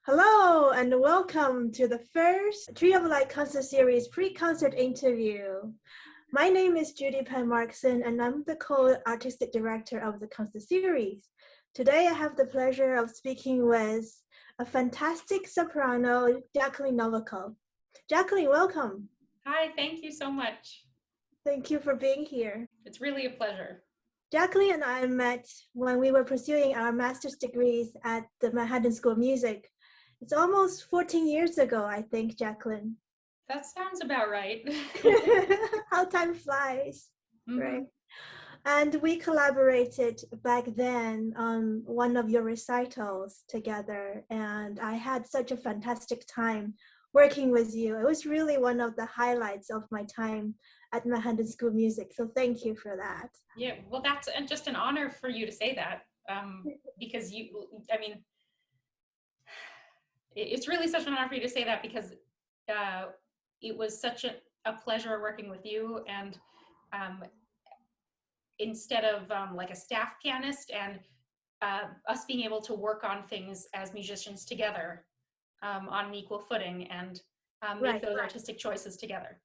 Hello and welcome to the first Tree of Light concert series pre-concert interview. My name is Judy Pang Markson and I'm the co-artistic director of the concert series. Today I have the pleasure of speaking with a fantastic soprano, Jacqueline Novikov. Jacqueline, welcome. Hi, thank you so much. Thank you for being here. It's really a pleasure. Jacqueline and I met when we were pursuing our master's degrees at the Manhattan School of Music. It's almost 14 years ago, I think, Jacqueline. That sounds about right. How time flies, Mm-hmm. right? And we collaborated back then on one of your recitals together, and I had such a fantastic time working with you. It was really one of the highlights of my time at Manhattan School of Music, so thank you for that. Yeah, well, that's just an honor for you to say that, because it's really such an honor for you to say that because it was such a pleasure working with you, and instead of like a staff pianist and us being able to work on things as musicians together on an equal footing and make those artistic choices together.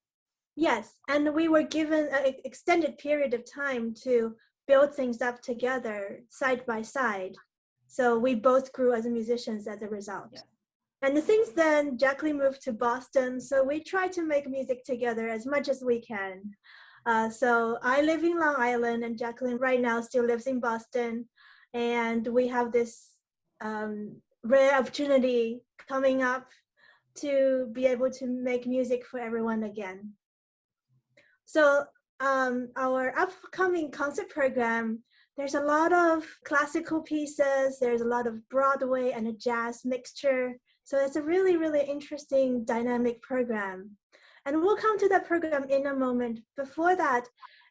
Yes, and we were given an extended period of time to build things up together side by side. So we both grew as musicians as a result. Yeah. And since then, Jacqueline moved to Boston, so we try to make music together as much as we can. So I live in Long Island, and Jacqueline right now still lives in Boston. And we have this rare opportunity coming up to be able to make music for everyone again. So our upcoming concert program, there's a lot of classical pieces, there's a lot of Broadway and a jazz mixture. So it's a really, really interesting dynamic program. And we'll come to that program in a moment. Before that,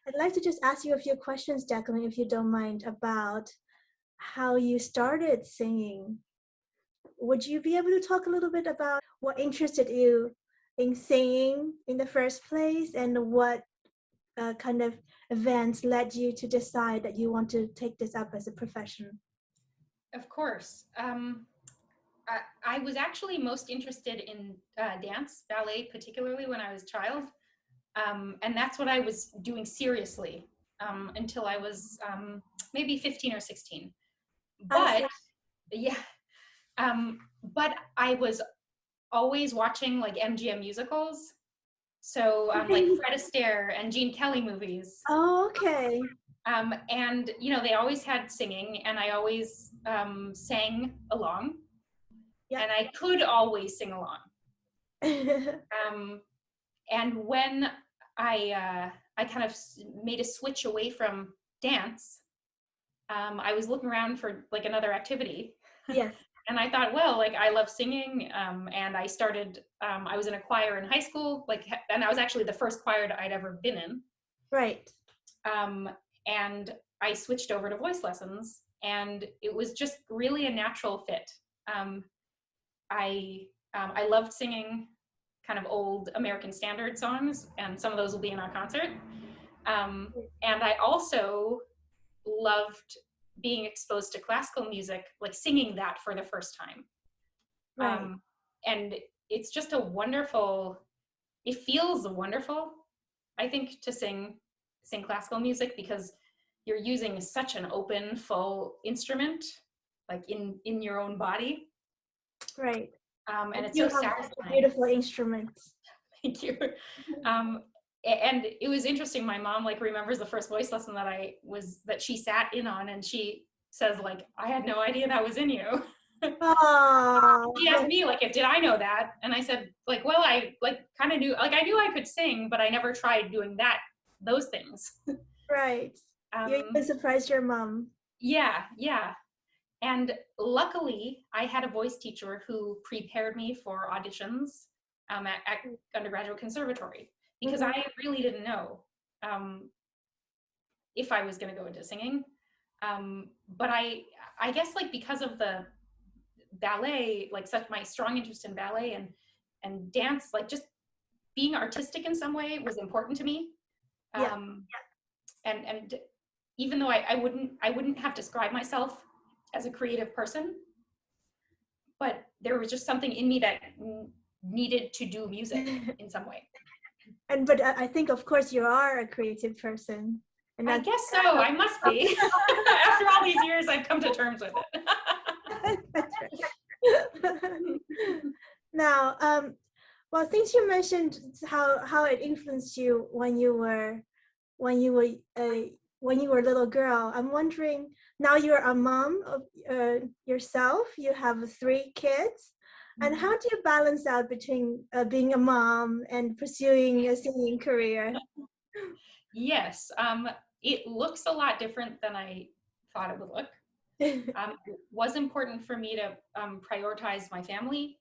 I'd like to just ask you a few questions, Jacqueline, if you don't mind, about how you started singing. Would you be able to talk a little bit about what interested you in singing in the first place and what kind of events led you to decide that you want to take this up as a profession? Of course. I was actually most interested in dance, ballet, particularly when I was a child. And that's what I was doing seriously until I was maybe 15 or 16. But yeah, but I was always watching like MGM musicals. So like Fred Astaire and Gene Kelly movies. Oh, okay. And, you know, they always had singing and I always sang along. Yep. And I could always sing along. And when I kind of made a switch away from dance, I was looking around for like another activity. Yes. And I thought, well, like I love singing, and I started. I was in a choir in high school, and I was actually the first choir I'd ever been in. Right. And I switched over to voice lessons, and it was just really a natural fit. I loved singing kind of old American standard songs, and some of those will be in our concert. And I also loved being exposed to classical music, like singing that for the first time. Right. And it's just a wonderful, it feels wonderful, I think, to sing classical music because you're using such an open, full instrument, like in your own body. Right. And it's so satisfying. Beautiful instruments. Thank you. And it was interesting. My mom like remembers the first voice lesson that she sat in on, and she says like, I had no idea that was in you. She asked me like, did I know that? And I said like, well, I like kind of knew, like I knew I could sing, but I never tried doing those things. Right. You even surprised your mom. Yeah. And luckily I had a voice teacher who prepared me for auditions at undergraduate conservatory. Because I really didn't know if I was going to go into singing. But I guess like because of the ballet, like such my strong interest in ballet and dance, like just being artistic in some way was important to me. And even though I wouldn't have described myself as a creative person, but there was just something in me that needed to do music in some way. But I think, of course, you are a creative person. And I guess so. I must be. After all these years, I've come to terms with it. That's right. Now, well, since you mentioned how it influenced you when you were a little girl, I'm wondering, now you're a mom of yourself. You have 3 kids, and how do you balance out between being a mom and pursuing a singing career? Yes, it looks a lot different than I thought it would look. It was important for me to prioritize my family.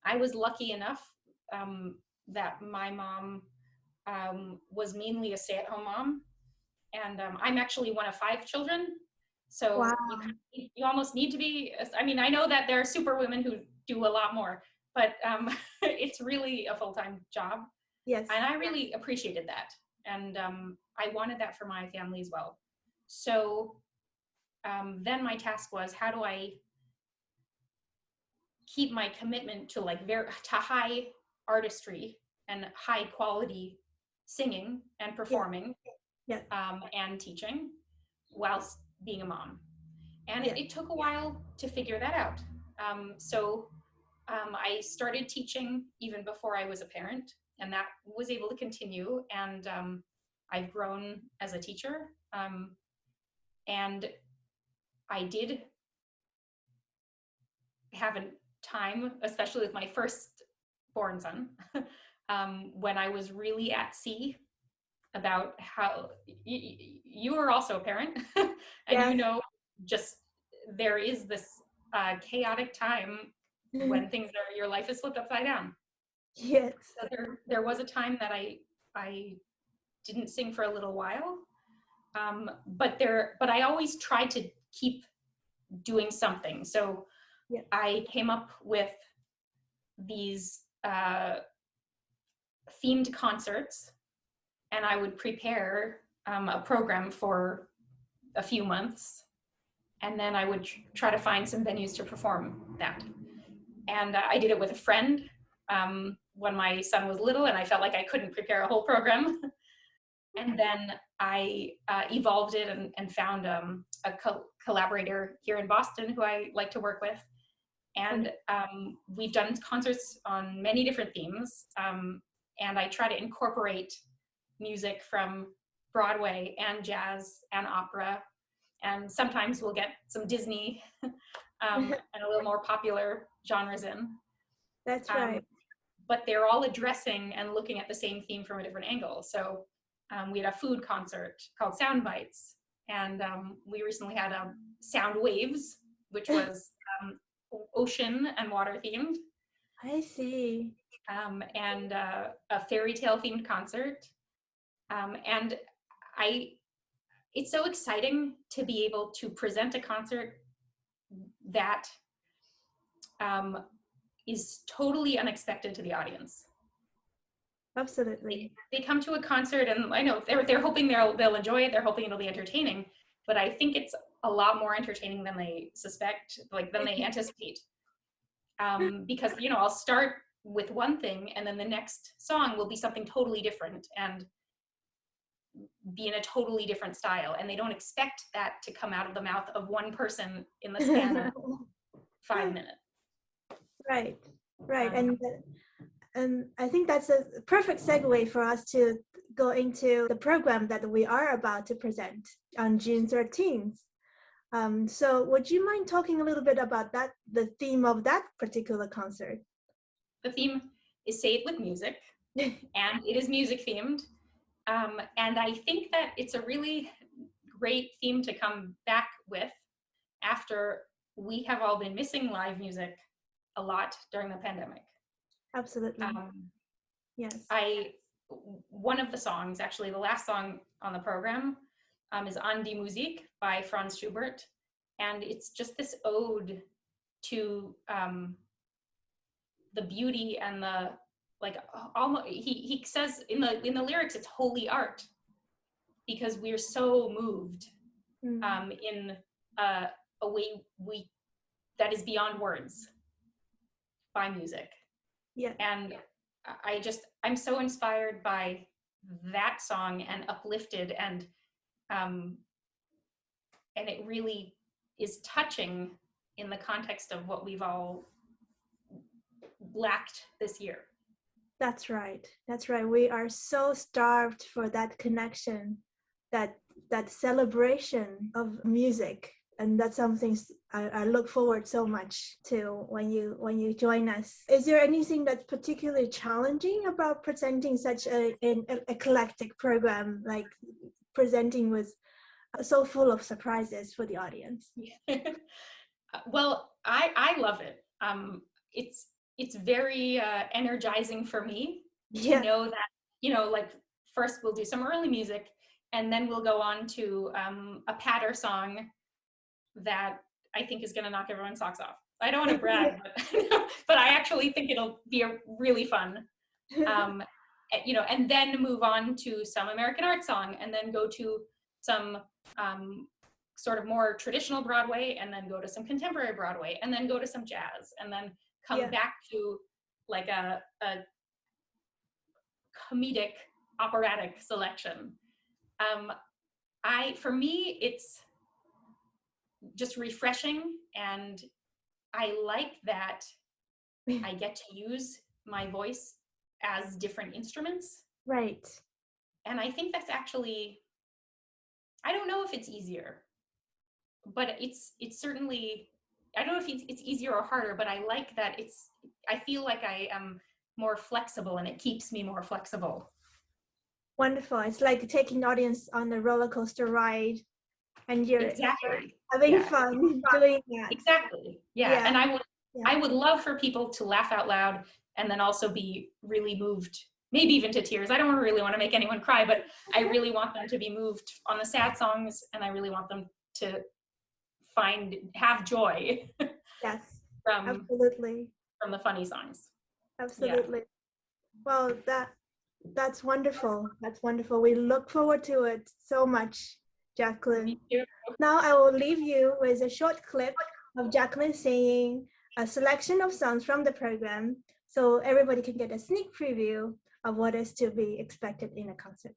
I was lucky enough that my mom was mainly a stay-at-home mom, and I'm actually one of 5 children. So Wow. you almost need to be, I mean, I know that there are super women who do a lot more, but it's really a full-time job. Yes. And I really appreciated that. And I wanted that for my family as well. So then my task was, how do I keep my commitment to to high artistry and high quality singing and performing, Yeah. and teaching whilst being a mom. And Yeah. it took a while to figure that out. I started teaching even before I was a parent, and that was able to continue. And I've grown as a teacher. And I did have a time, especially with my firstborn son, when I was really at sea about how you are also a parent, and Yes. you know, just there is this chaotic time when things are, your life is flipped upside down. Yes. So there was a time that I didn't sing for a little while, but I always tried to keep doing something. So Yeah. I came up with these themed concerts, and I would prepare a program for a few months, and then I would try to find some venues to perform that. And I did it with a friend when my son was little, and I felt like I couldn't prepare a whole program. And then I evolved it and found a collaborator here in Boston who I like to work with. And we've done concerts on many different themes. And I try to incorporate music from Broadway and jazz and opera. And sometimes we'll get some Disney and a little more popular genres in. That's right. But they're all addressing and looking at the same theme from a different angle. So we had a food concert called Sound Bites. And we recently had Sound Waves, which was ocean and water themed. I see. And a fairy tale themed concert. And it's so exciting to be able to present a concert that is totally unexpected to the audience. Absolutely. They come to a concert, and I know they're hoping they'll enjoy it. They're hoping it'll be entertaining, but I think it's a lot more entertaining than they suspect, than they anticipate. Because I'll start with one thing, and then the next song will be something totally different and be in a totally different style, and they don't expect that to come out of the mouth of one person in the span of 5 minutes. Right. And I think that's a perfect segue for us to go into the program that we are about to present on June 13th. So would you mind talking a little bit about the theme of that particular concert? The theme is Say It With Music, and it is music themed. And I think that it's a really great theme to come back with after we have all been missing live music a lot during the pandemic. Absolutely. Yes. One of the songs, actually the last song on the program, is An die Musik by Franz Schubert. And it's just this ode to the beauty and the, almost, he says in the lyrics, it's holy art, because we're so moved in a way that is beyond words. by music. Yeah. And I'm so inspired by that song and uplifted, and it really is touching in the context of what we've all lacked this year. That's right. That's right. We are so starved for that connection, that celebration of music. And that's something I look forward so much to when you join us. Is there anything that's particularly challenging about presenting such an eclectic program, like presenting with so full of surprises for the audience? Well, I love it. It's very energizing for me to know that, like first we'll do some early music, and then we'll go on to a patter song that I think is going to knock everyone's socks off. I don't want to brag, but I actually think it'll be really fun. And then move on to some American art song, and then go to some sort of more traditional Broadway, and then go to some contemporary Broadway, and then go to some jazz, and then come back to like a comedic operatic selection. For me, it's just refreshing, and I like that I get to use my voice as different instruments. Right. And I think that's actually, I don't know if it's easier, but it's certainly, I don't know if it's easier or harder, but I like that I feel like I am more flexible, and it keeps me more flexible. Wonderful. It's like taking the audience on the roller coaster ride, and you're having fun doing that. Exactly. Yeah. And I would love for people to laugh out loud, and then also be really moved, maybe even to tears. I don't really want to make anyone cry, but I really want them to be moved on the sad songs, and I really want them to have joy. Yes. Absolutely. From the funny songs. Absolutely. Well, that's wonderful. That's wonderful. We look forward to it so much, Jacqueline. Me too. Now I will leave you with a short clip of Jacqueline singing a selection of songs from the program, so everybody can get a sneak preview of what is to be expected in a concert.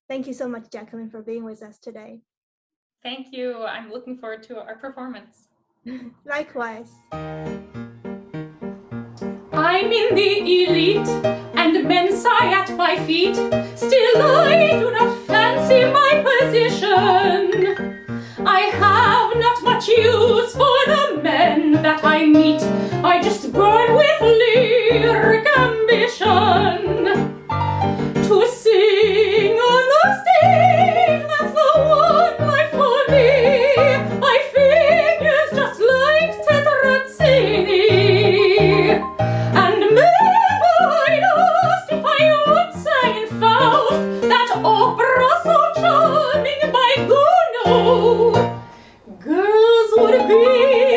Thank you so much, Jacqueline, for being with us today. Thank you. I'm looking forward to our performance. Likewise. I'm in the elite, and men sigh at my feet. Still I do not fancy my position. I have not much use for the men that I meet. I just burn with lyric ambition to sing on the stage. That's the one life for me. My figure's just like Tetrazzini, and men might ask if I would sing in Faust, that opera so charming by Gounod. Girls would be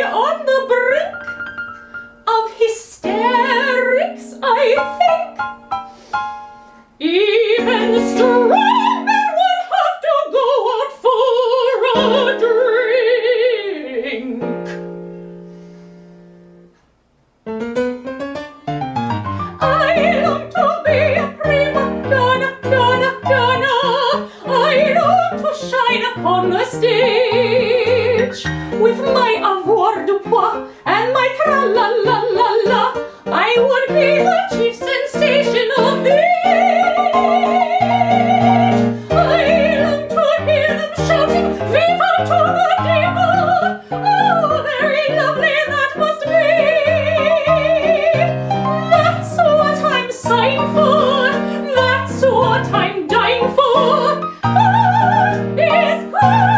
on the brink of hysterics, I think. Even strong men would have to go out for a drink. I long to be a prima donna, donna, donna. I long to shine upon the stage with my avoir du pois and my tra-la-la-la-la. I would be the chief sensation of the age. I long to hear them shouting, "Viva to the diva!" Oh, very lovely that must be. That's what I'm sighing for. That's what I'm dying for. That is fun.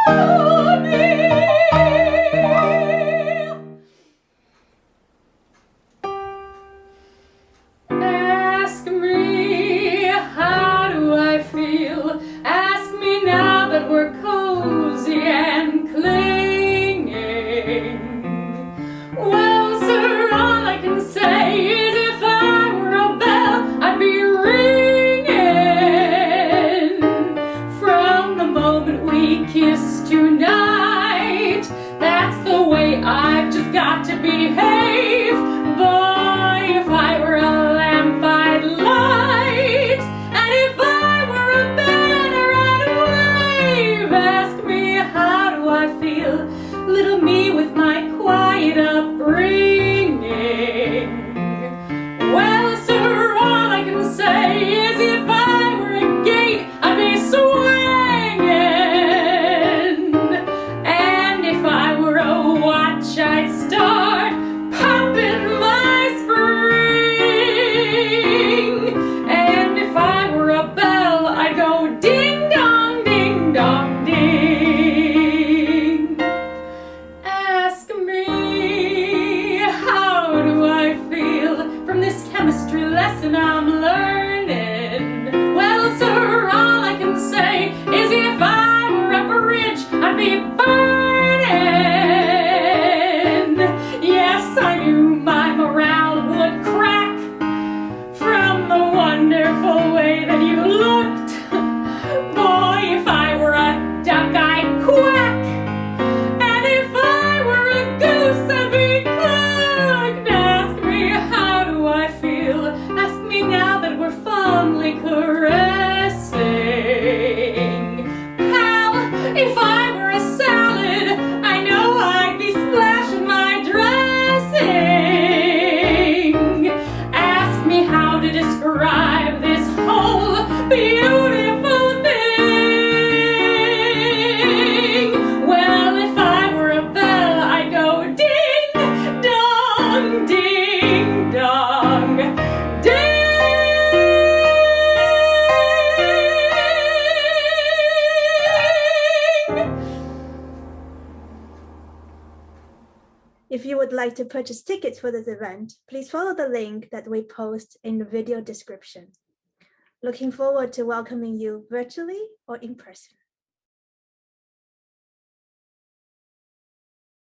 Fun. were fondly caressing. Pal, if I were a salad, I know I'd be splashing my dressing. Ask me how to describe this whole beautiful thing. Well, if I were a bell, I'd go ding dong, ding dong, ding. If you would like to purchase tickets for this event, please follow the link that we post in the video description. Looking forward to welcoming you virtually or in person.